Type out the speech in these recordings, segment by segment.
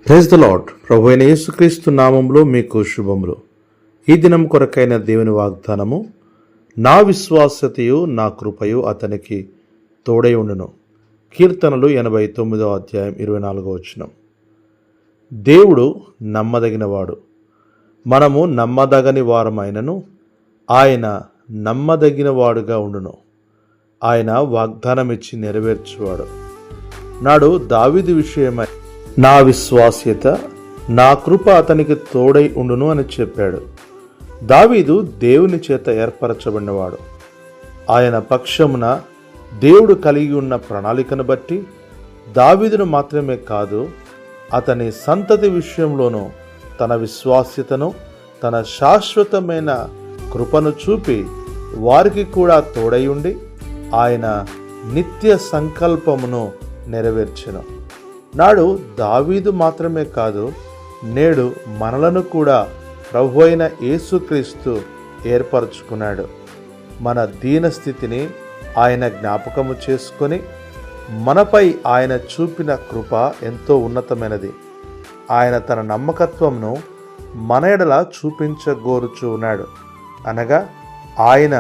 Praise the lord. ప్రభు అయిన యేసుక్రీస్తు నామంలో మీకు శుభములు. ఈ దినం కొరకైన దేవుని వాగ్దానము, నా విశ్వాసతయు నా కృపయు అతనికి తోడై ఉండును. కీర్తనలు 89వ అధ్యాయం 24వ వచనం. దేవుడు నమ్మదగినవాడు. మనము నమ్మదగని వారమైనను ఆయన నమ్మదగినవాడుగా ఉండును. ఆయన వాగ్దానం ఇచ్చి నెరవేర్చువాడు. నాడు దావీదు విషయమై నా విశ్వాస్యత, నా కృప అతనికి తోడై ఉండును అని చెప్పాడు. దావీదు దేవుని చేత ఏర్పరచబడినవాడు. ఆయన పక్షమున దేవుడు కలిగి ఉన్న ప్రణాళికను బట్టి దావీదును మాత్రమే కాదు, అతని సంతతి విషయంలోనూ తన విశ్వాస్యతను, తన శాశ్వతమైన కృపను చూపి వారికి కూడా తోడై ఉండి ఆయన నిత్య సంకల్పమును నెరవేర్చెను. నాడు దావీదు మాత్రమే కాదు, నేడు మనలను కూడా ప్రభు అయిన యేసుక్రీస్తు ఏర్పరచుకున్నాడు. మన దీనస్థితిని ఆయన జ్ఞాపకము చేసుకొని మనపై ఆయన చూపిన కృప ఎంతో ఉన్నతమైనది. ఆయన తన నమ్మకత్వంను మన ఎడల చూపించగోరుచు ఉన్నాడు. అనగా ఆయన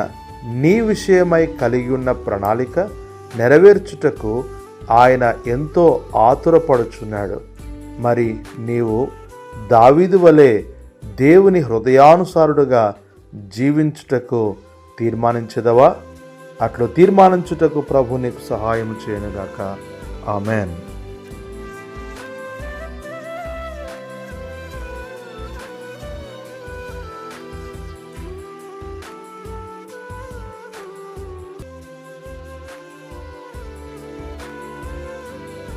నీ విషయమై కలిగి ఉన్న ప్రణాళిక నెరవేర్చుటకు ఆయన ఎంతో ఆతురపడుచున్నాడు. మరి నీవు దావీదు వలె దేవుని హృదయానుసారుడుగా జీవించుటకు తీర్మానించదవా? అట్లు తీర్మానించుటకు ప్రభు నీకు సహాయం చేయనుగాక. ఆమెన్.